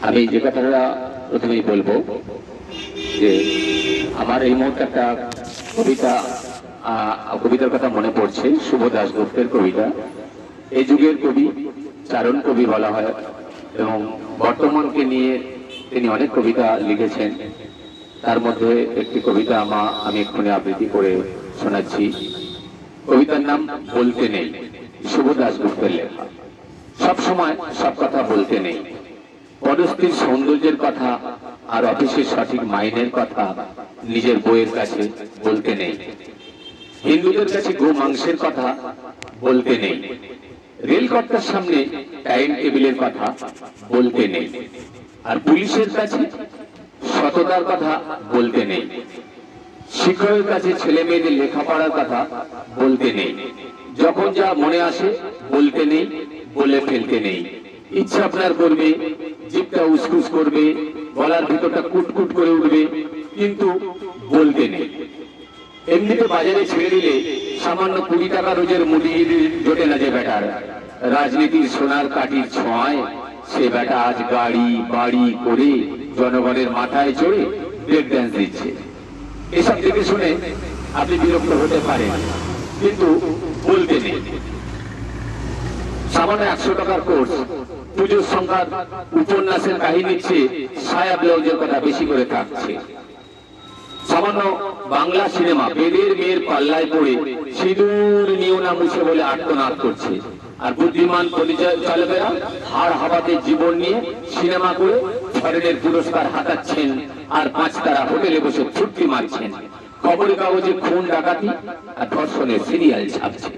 আমি যে কথাটা প্রথমেই বলবো যে আমার এই মুহূর্তে একটা কবিতার কথা মনে পড়ছে। শুভ দাশগুপ্তের কবিতা। এই যুগের কবি, চারণ কবি বলা হয় এবং বর্তমানকে নিয়ে তিনি অনেক কবিতা লিখেছেন। তার মধ্যে একটি কবিতা আমি এক্ষুনি আবৃত্তি করে শোনাচ্ছি। কবিতার নাম বলতে নেই, শুভ দাশগুপ্তের লেখা। সব সময় সব কথা বলতে নেই, পরস্ত্রীর সৌন্দর্যের কথা আর অফিসের সঠিক মাইনের কথা নিজের বইয়ের কাছে বলতে নেই। হিন্দুদের কাছে গো মাংসের কথা বলতে নেই, রেলকর্তার সামনে টাইম টেবিলের কথা বলতে নেই, আর পুলিশের কাছে সততার কথা বলতে নেই, শিক্ষকের কাছে ছেলে মেয়েদের লেখাপড়ার কথা বলতে নেই। যখন যা মনে আসে বলতে নেই, বলে ফেলতে নেই। ইচ্ছা আপনার করবে, জিভটা উসকুস করবে, গলার ভিতরটা কুটকুট করে উঠবে, কিন্তু বলতে নেই। এমনিতে বাজারে ছেড়ে দিলে সামান্য 20 টাকা রোজের মুড়ি জোটে না যে বেটার। রাজনীতির সোনার কাঠির ছোঁয়ায় সে বেটা আজ গাড়ি বাড়ি করে জনগণের মাথায় চড়ে ব্রেক ড্যান্স দিচ্ছে। এসব দেখে শুনে আপনি বিরক্ত হতে পারেন, কিন্তু বলতে নেই। সামান্য 100 টাকার কোর্স, পুজোর সংখ্যার উপন্যাসের কাহিনীর চেয়ে সায়া ব্লাউজের কথা বেশি করে থাকছে। সামান্য বাংলা সিনেমা বেদের মেয়ের পাল্লায় পড়ে সিঁদুর নিও না মুছে বলে আর্তনাদ করছে, আর বুদ্ধিমান পরিচালকেরা হাড় হাওয়াতে জীবন নিয়ে সিনেমা করে ফরেনের পুরস্কার হাতাচ্ছেন আর 5 তারা হোটেলে বসে ফুর্তি মারছেন। খবরের কাগজে খুন ডাকাতি আর ধর্ষণের সিরিয়াল ছাপছে।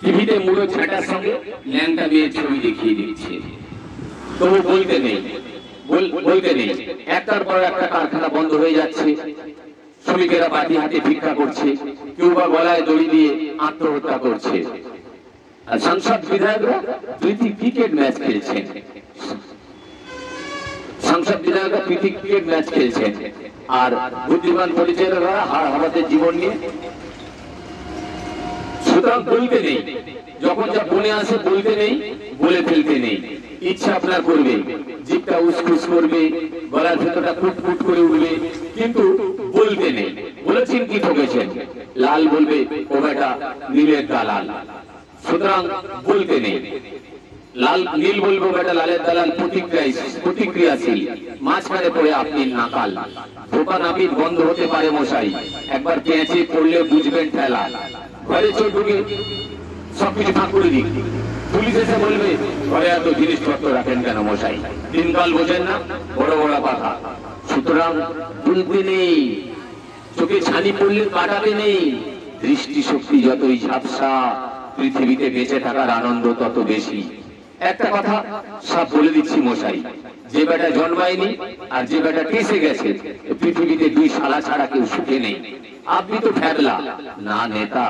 টিভিতে মুড়ো ঝাঁটার সঙ্গে ল্যাংটা মেয়ের ছবি দেখিয়ে দিচ্ছে। তবু বলতে নেই, বলতে নেই। একটার পর একটা কারখানা বন্ধ হয়ে যাচ্ছে, শ্রমিকেরা বাটি হাতে ভিক্ষা করছে, কেউ বা গলায় দড়ি দিয়ে আত্মহত্যা করছে, আর সংসদ বিধায়করা প্রীতি ক্রিকেট ম্যাচ খেলছেন। সংসদ বিধায়করা প্রীতি ক্রিকেট ম্যাচ খেলছেন আর বুদ্ধিমান পরিচালকরা হাড় হাওয়াতে জীবন নিয়ে। সুতরাং বলতে নেই, যখন যা মনে আসে বলতে নেই, বলে ফেলতে নেই। ইচ্ছা আপনার করবে, জিভটা উসকুস করবে, গলার ভেতরটা কুটকুট করে উঠবে, কিন্তু বলতে নেই। বলেছেন কি ঠকেছেন? লাল বলবে ও বেটা নীলের দালাল। সুতরাং বলতে নেই। নীল বলবো বেটা লালের দালাল প্রতিক্রিয়াশীল, মাঝখানে পড়ে আপনি নাকাল। ধোকা নাপিত বন্ধ হতে পারে মশাই, একবার পেঁচে পড়লে বুঝবেন ঠেলা। ঘরে চোর ঢুকে সবকিছু ফাঁক করে দিন, পুলিশ এসে বলবে ঘরে এত জিনিসপত্র রাখেন কেন মশাই? দিনকাল বোঝেন না, বড় বড় কথা। সুতরাং বলতে নেই, চোখে ছানি পড়লে কাটাতে নেই। দৃষ্টি শক্তি যতই ঝাপসা, পৃথিবীতে বেঁচে থাকার আনন্দ তত বেশি। একটা কথা সব বলে দিচ্ছি মশাই, যে বেটা জন্মায়নি আর যে বেটা টেসে গেছে, পৃথিবীতে 2 শালা ছাড়া কেউ সুখে নেই। আপনি তো ফেরলা, না নেতা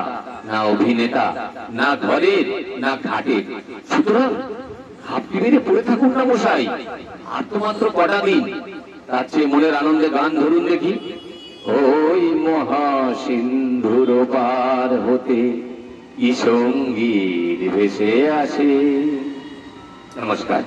না অভিনেতা, না ঘরের না ঘাটের। সুতরাং হাঁপটি মেরে পড়ে থাকুন না মশাই, আর তো মাত্র কটা দিন। তার চেয়ে মনের আনন্দে গান ধরুন দেখি। ওই মহা সিন্ধুর পার হতে কি সঙ্গীত ভেসে আসে। নমস্কার।